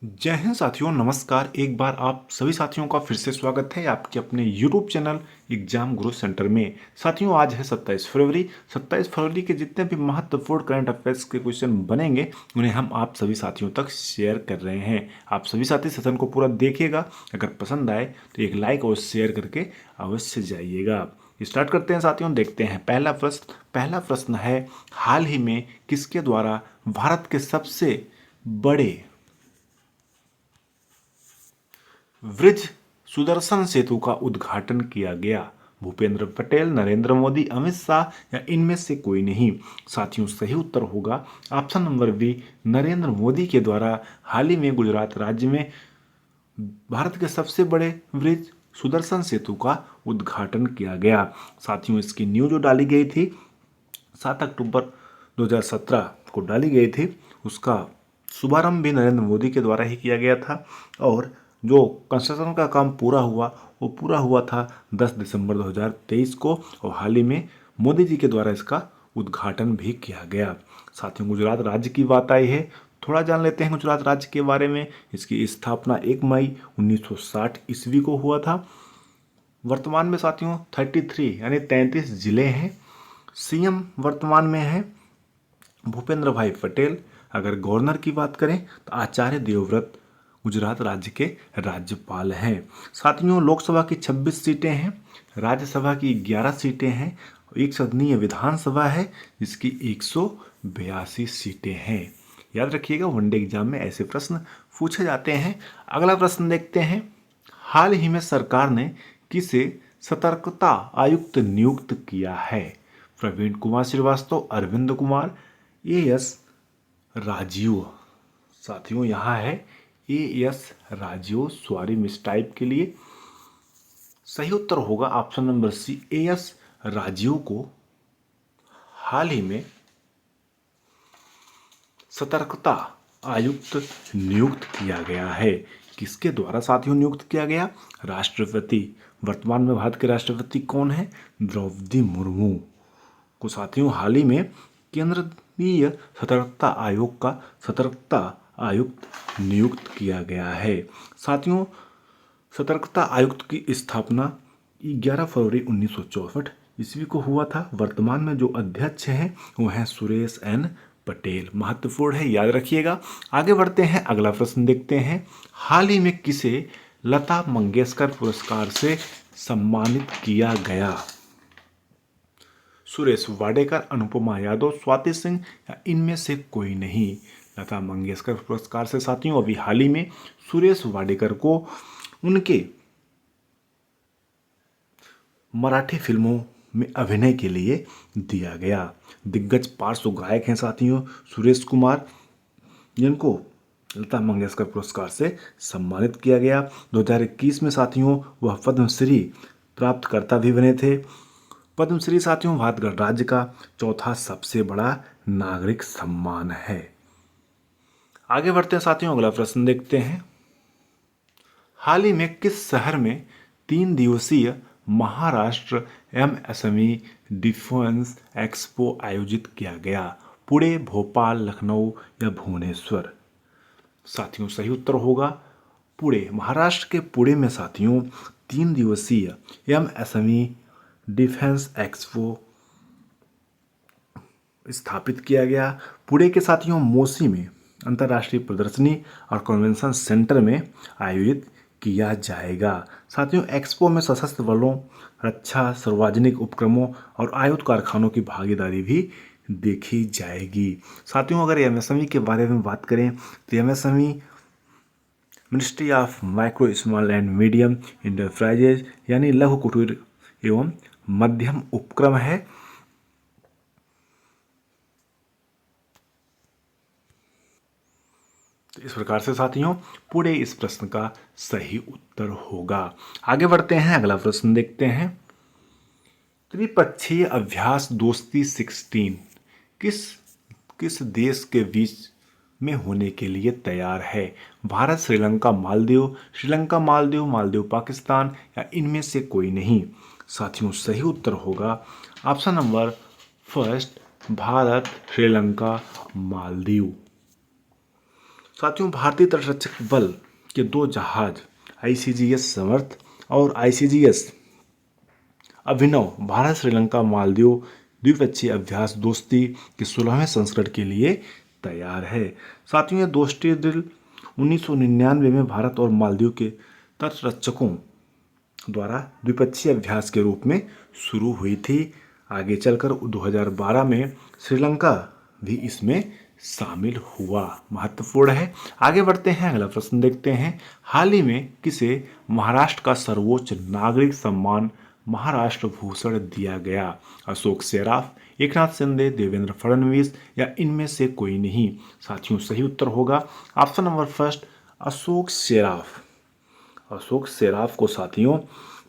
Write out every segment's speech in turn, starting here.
जय हिंद साथियों, नमस्कार। एक बार आप सभी साथियों का फिर से स्वागत है आपके अपने YouTube चैनल एग्जाम गुरु सेंटर में। साथियों, आज है 27 फरवरी। 27 फरवरी के जितने भी महत्वपूर्ण करंट अफेयर्स के क्वेश्चन बनेंगे उन्हें हम आप सभी साथियों तक शेयर कर रहे हैं। आप सभी साथी सेशन को पूरा देखिएगा। अगर पसंद आए तो एक लाइक और शेयर करके अवश्य जाइएगा। स्टार्ट करते हैं साथियों, देखते हैं पहला प्रश्न है, हाल ही में किसके द्वारा भारत के सबसे बड़े वृज सुदर्शन सेतु का उद्घाटन किया गया? भूपेंद्र पटेल, नरेंद्र मोदी, अमित शाह या इनमें से कोई नहीं? साथियों, सही उत्तर होगा option number B, Narendra Modi के द्वारा हाल ही में गुजरात राज्य में भारत के सबसे बड़े वृज सुदर्शन सेतु का उद्घाटन किया गया। साथियों, इसकी न्यूज जो डाली गई थी 7 अक्टूबर 2017 को डाली गई थी, उसका शुभारंभ भी नरेंद्र मोदी के द्वारा ही किया गया था और जो कंस्ट्रक्शन का काम पूरा हुआ वो पूरा हुआ था 10 दिसंबर 2023 को और हाल ही में मोदी जी के द्वारा इसका उद्घाटन भी किया गया। साथियों, गुजरात राज्य की बात आई है, थोड़ा जान लेते हैं गुजरात राज्य के बारे में। इसकी स्थापना 1 मई 1960 ईस्वी को हुआ था। वर्तमान में साथियों 33 यानी 33 जिले हैं। सीएम वर्तमान में है भूपेंद्र भाई पटेल। अगर गवर्नर की बात करें तो आचार्य देवव्रत गुजरात राज्य के राज्यपाल हैं। साथियों, लोकसभा की 26 सीटें हैं, राज्यसभा की 11 सीटें हैं, एक सदनीय विधानसभा है जिसकी 182 सीटें हैं। याद रखिएगा, वनडे एग्जाम में ऐसे प्रश्न पूछे जाते हैं। अगला प्रश्न देखते हैं, हाल ही में सरकार ने किसे सतर्कता आयुक्त नियुक्त किया है? प्रवीण कुमार श्रीवास्तव, अरविंद कुमार, एएस राजीव। साथियों, यहाँ है AS Rajiv. Sorry mistype के लिए। सही उत्तर होगा option number C, AS Rajiv को हाल ही में सतर्कता आयुक्त नियुक्त किया गया है। किसके द्वारा साथियों नियुक्त किया गया? राष्ट्रपति। वर्तमान में भारत के राष्ट्रपति कौन है? द्रौपदी मुर्मू को साथियों हाल ही में केंद्रीय सतर्कता आयोग का सतर्कता आयुक्त नियुक्त किया गया है। साथियों, सतर्कता आयुक्त की स्थापना 11 फरवरी 1964 ईस्वी को हुआ था। वर्तमान में जो अध्यक्ष हैं वो हैं सुरेश एन पटेल। महत्वपूर्ण है, याद रखिएगा। आगे बढ़ते हैं, अगला प्रश्न देखते हैं, हाल ही में किसे लता मंगेशकर पुरस्कार से सम्मानित किया गया? सुरेश वाडेकर, अनुपमा यादव, स्वाति सिंह या इनमें से कोई नहीं? लता मंगेशकर पुरस्कार से साथियों अभी हाल ही में सुरेश वाडेकर को उनके मराठी फिल्मों में अभिनय के लिए दिया गया। दिग्गज पार्श्व गायक हैं साथियों सुरेश कुमार, जिनको लता मंगेशकर पुरस्कार से सम्मानित किया गया। 2021 में साथियों वह पद्मश्री प्राप्तकर्ता भी बने थे। पद्मश्री साथियों भारत गणराज्य का चौथा सबसे बड़ा नागरिक सम्मान है। आगे बढ़ते हैं साथियों, अगला प्रश्न देखते हैं, हाल ही में किस शहर में 3 दिवसीय महाराष्ट्र एमएसएमई डिफेंस एक्सपो आयोजित किया गया? पुणे, भोपाल, लखनऊ या भुवनेश्वर? साथियों, सही उत्तर होगा पुणे। महाराष्ट्र के पुणे में साथियों 3 दिवसीय एमएसएमई डिफेंस एक्सपो स्थापित किया गया। पुणे के साथियों मोसी में अंतर्राष्ट्रीय प्रदर्शनी और कन्वेंशन सेंटर में आयोजित किया जाएगा। साथियों, एक्सपो में सशस्त्र बलों, रक्षा, सार्वजनिक उपक्रमों और आयुध कारखानों की भागीदारी भी देखी जाएगी। साथियों, अगर एमएसएमई के बारे में बात करें तो MSME ministry of micro small and medium enterprises यानी लघु कुटीर एवं मध्यम उपक्रम है। तो इस प्रकार से साथियों पूरे इस प्रश्न का सही उत्तर होगा। आगे बढ़ते हैं, अगला प्रश्न देखते हैं, त्रिपक्षीय अभ्यास दोस्ती 16 किस किस देश के बीच में होने के लिए तैयार है? भारत, श्रीलंका, मालदीव, श्रीलंका, मालदीव, मालदीव, पाकिस्तान या इनमें से कोई नहीं? साथियों, सही उत्तर होगा option number first, Bharat, Sri Lanka, Maldives. साथियों, भारतीय तटरक्षक बल के 2 जहाज आईसीजीएस समर्थ और आईसीजीएस अभिनव भारत श्रीलंका मालदीव द्विपक्षीय अभ्यास दोस्ती के 16वें संस्करण के लिए तैयार है। साथियों, यह दोस्ती ड्रिल 1999 में भारत और मालदीव के तटरक्षकों द्वारा द्विपक्षीय अभ्यास के रूप में शुरू हुई थी। आगे चलकर 2012 में श्रीलंका भी इसमें शामिल हुआ। महत्वपूर्ण है। आगे बढ़ते हैं, अगला प्रश्न देखते हैं। हाल ही में किसे महाराष्ट्र का सर्वोच्च नागरिक सम्मान महाराष्ट्र भूषण दिया गया? अशोक सेराफ, एकनाथ शिंदे, देवेंद्र फडणवीस या इनमें से कोई नहीं? साथियों, सही उत्तर होगा option number first, Ashok Saraf. Ashok Saraf को साथियों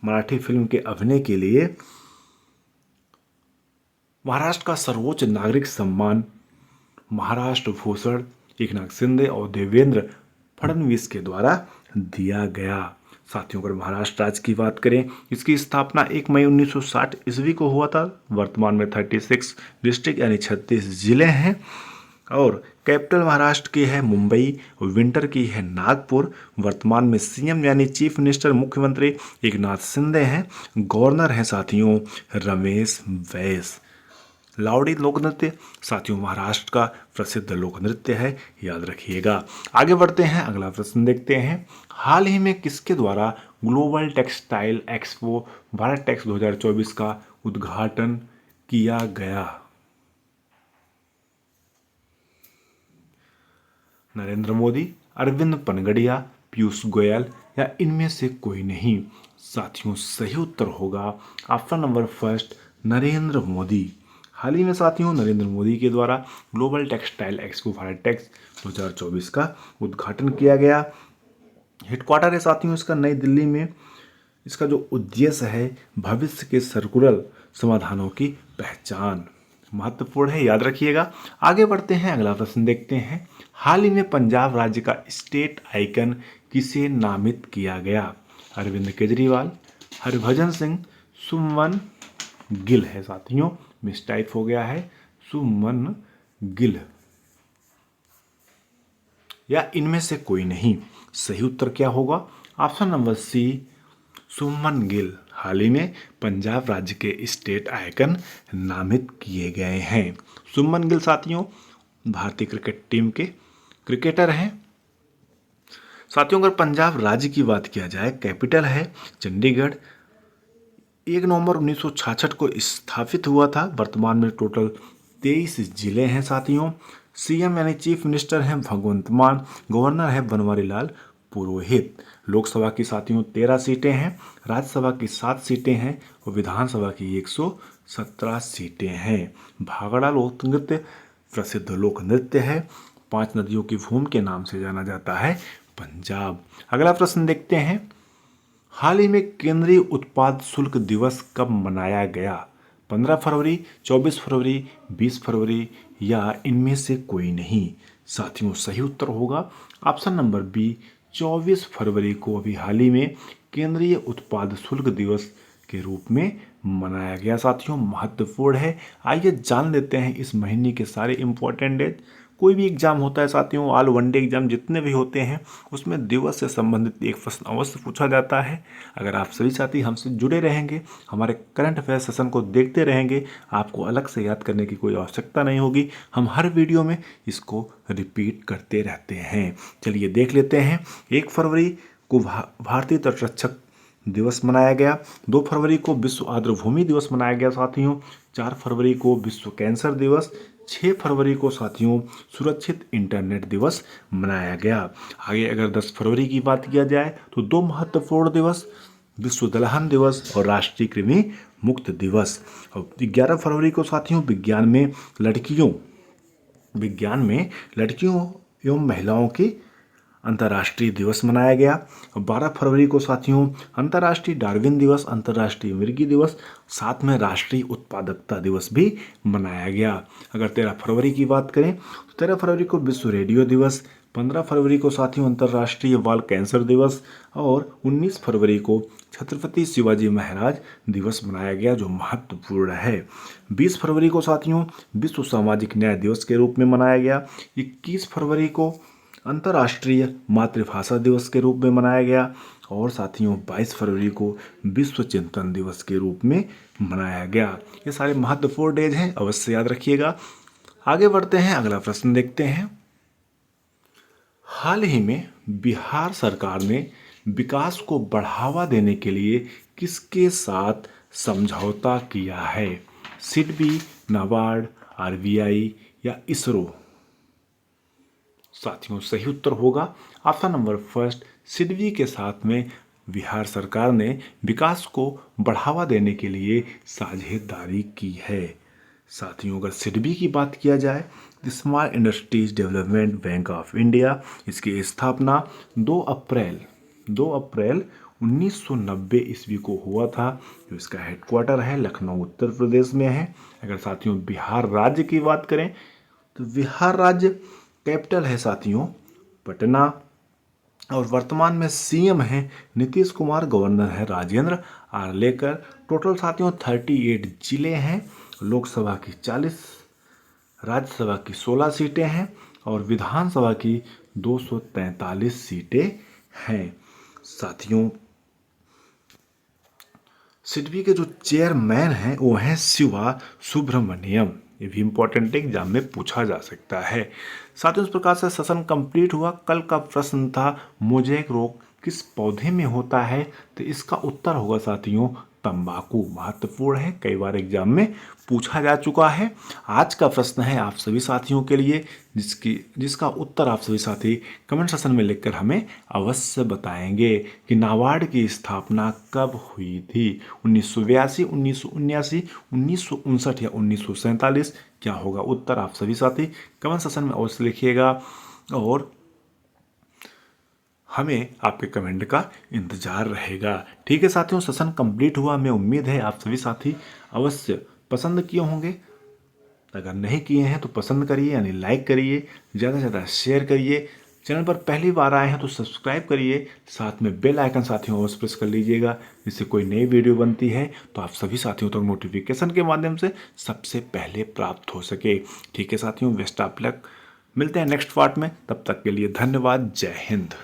मराठी फिल्म के अभिनय के लिए महाराष्ट्र का सर्वोच्च नागरिक सम्मान महाराष्ट्र भूषण एकनाथ शिंदे और देवेंद्र फडणवीस के द्वारा दिया गया। साथियों, अगर महाराष्ट्र राज्य की बात करें, इसकी स्थापना 1 मई 1960 ईस्वी को हुआ था। वर्तमान में 36 डिस्ट्रिक्ट यानी 36 जिले हैं और कैपिटल महाराष्ट्र की है मुंबई, विंटर की है नागपुर। वर्तमान में सीएम यानी चीफ मिनिस्टर मुख्यमंत्री एकनाथ शिंदे हैं। गवर्नर हैं साथियों रमेश बैस। लावड़ी लोक नृत्य साथियों महाराष्ट्र का प्रसिद्ध लोक नृत्य है, याद रखिएगा। आगे बढ़ते हैं, अगला प्रश्न देखते हैं। हाल ही में किसके द्वारा global textile expo Bharat takes 2024 का उद्घाटन किया गया? नरेंद्र मोदी, अरविंद पनगड़िया, पीयूष गोयल या इनमें से कोई नहीं? साथियों, सही उत्तर होगा option number first, Narendra Modi. हाल ही में साथियों नरेंद्र मोदी के द्वारा global textile expo Bharat takes 2024 का उद्घाटन किया गया। हेडक्वार्टर है साथियों इसका नई दिल्ली में। इसका जो उद्देश्य है भविष्य के सर्कुलर समाधानों की पहचान। महत्वपूर्ण है, याद रखिएगा। आगे बढ़ते हैं, अगला प्रश्न देखते हैं। हाल ही में पंजाब राज्य का स्टेट आइकन किसे नामित किया गया? अरविंद केजरीवाल, हरभजन सिंह, सुमन गिल है साथियों। मिसटाइप हो गया है, सुमन गिल या इनमें से कोई नहीं? सही उत्तर क्या होगा? ऑप्शन नंबर सी, सुमन गिल हाल ही में पंजाब राज्य के स्टेट आइकन नामित किए गए हैं। सुमन गिल साथियों भारतीय क्रिकेट टीम के क्रिकेटर हैं। साथियों, अगर पंजाब राज्य की बात किया जाए, कैपिटल है चंडीगढ़। 1 नवंबर 1966 को स्थापित हुआ था। वर्तमान में टोटल 23 जिले हैं साथियों। सीएम यानी चीफ मिनिस्टर हैं भगवंत मान। गवर्नर है बनवारी लाल पुरोहित। लोकसभा की साथियों 13 सीटें हैं, राज्यसभा की 7 सीटें हैं और विधानसभा की 117 सीटें हैं। भांगड़ा लोक नृत्य प्रसिद्ध लोक नृत्य है। 5 नदियों की भूमि के नाम से जाना जाता है पंजाब। अगला प्रश्न देखते हैं। हाल ही में केंद्रीय उत्पाद शुल्क दिवस कब मनाया गया? 15 फरवरी, 24 फरवरी, 20 फरवरी या इनमें से कोई नहीं? साथियों, सही उत्तर होगा ऑप्शन नंबर बी, 24 फरवरी को अभी हाल ही में केंद्रीय उत्पाद शुल्क दिवस के रूप में मनाया गया। साथियों, महत्वपूर्ण है। आइए जान लेते हैं इस महीने के सारे इंपॉर्टेंट डेट। कोई भी एग्जाम होता है साथियों, ऑल वनडे एग्जाम जितने भी होते हैं उसमें दिवस से संबंधित एक प्रश्न अवश्य पूछा जाता है। अगर आप सभी साथी हमसे जुड़े रहेंगे, हमारे करंट अफेयर सेशन को देखते रहेंगे, आपको अलग से याद करने की कोई आवश्यकता नहीं होगी। हम हर वीडियो में इसको रिपीट करते रहते हैं। चलिए देख लेते हैं। 1 फरवरी को भारतीय तटरक्षक दिवस मनाया गया। 2 फरवरी को विश्व आर्द्रभूमि दिवस मनाया गया साथियों। 4 फरवरी को विश्व कैंसर दिवस। 6 फरवरी को साथियों सुरक्षित इंटरनेट दिवस मनाया गया। आगे अगर 10 फरवरी की बात किया जाए तो 2 महत्वपूर्ण दिवस, विश्व दलहन दिवस और राष्ट्रीय कृमि मुक्त दिवस। और 11 फरवरी को साथियों विज्ञान में लड़कियों एवं महिलाओं की अंतर्राष्ट्रीय दिवस मनाया गया। 12 फरवरी को साथियों अंतर्राष्ट्रीय डार्विन दिवस, अंतर्राष्ट्रीय मिर्गी दिवस, साथ में राष्ट्रीय उत्पादकता दिवस भी मनाया गया। अगर 13 फरवरी की बात करें तो 13 फरवरी को विश्व रेडियो दिवस। 15 फरवरी को साथियों अंतर्राष्ट्रीय बाल कैंसर दिवस और 19 फरवरी को छत्रपति शिवाजी महाराज दिवस मनाया गया, जो महत्वपूर्ण है। 20 फरवरी को साथियों विश्व सामाजिक न्याय दिवस के रूप में मनाया गया। 21 फरवरी को अंतर्राष्ट्रीय मातृभाषा दिवस के रूप में मनाया गया। और साथियों 22 फरवरी को विश्व चिंतन दिवस के रूप में मनाया गया। ये सारे महत्वपूर्ण डेज हैं, अवश्य याद रखिएगा। आगे बढ़ते हैं, अगला प्रश्न देखते हैं। हाल ही में बिहार सरकार ने विकास को बढ़ावा देने के लिए किसके साथ समझौता किया है? सिडबी, नाबार्ड, आरबीआई या इसरो? साथियों सही उत्तर होगा ऑप्शन नंबर फर्स्ट, सिडबी के साथ में बिहार सरकार ने विकास को बढ़ावा देने के लिए साझेदारी की है। साथियों अगर सिडबी की बात किया जाए, small industries development bank of India, इसकी स्थापना 2 अप्रैल 1990 ईस्वी को हुआ था। जो इसका हेडक्वार्टर है लखनऊ उत्तर प्रदेश में है। अगर साथियों बिहार राज्य की बात करें तो बिहार राज्य कैपिटल है साथियों पटना। और वर्तमान में सीएम है नीतीश कुमार, गवर्नर है राजेंद्र आर्लेकर। टोटल साथियों 38 जिले हैं। लोकसभा की 40, राज्यसभा की 16 सीटें हैं और विधानसभा की 243 सीटें हैं। साथियों सिडबी के जो चेयरमैन हैं वो हैं शिवा सुब्रमण्यम। ये भी इंपॉर्टेंट एग्जाम में पूछा जा सकता है। साथियों इस प्रकार से सेशन कंप्लीट हुआ। कल का प्रश्न था मोज़ेक रोग किस पौधे में होता है? तो इसका उत्तर होगा साथियों तंबाकू। महत्वपूर्ण है, कई बार एग्जाम में पूछा जा चुका है। आज का प्रश्न है आप सभी साथियों के लिए, जिसका उत्तर आप सभी साथी कमेंट सेक्शन में लिखकर हमें अवश्य बताएंगे कि नाबार्ड की स्थापना कब हुई थी? 1982, 1979, 1959 या 1947? क्या होगा उत्तर? आप सभी साथी कमेंट सेक्शन में अवश्य लिखिएगा और हमें आपके कमेंट का इंतजार रहेगा। ठीक है साथियों, सेशन कंप्लीट हुआ। हमें उम्मीद है आप सभी साथी अवश्य पसंद किए होंगे। अगर नहीं किए हैं तो पसंद करिए, यानी लाइक करिए, ज़्यादा से ज़्यादा शेयर करिए। चैनल पर पहली बार आए हैं तो सब्सक्राइब करिए, साथ में बेल आइकन साथियों अवश्य प्रेस कर लीजिएगा, जिससे कोई नई वीडियो बनती है तो आप सभी साथियों तक नोटिफिकेशन के माध्यम से सबसे पहले प्राप्त हो सके। ठीक है साथियों, बेस्ट ऑफ लक। मिलते हैं नेक्स्ट पार्ट में, तब तक के लिए धन्यवाद। जय हिंद।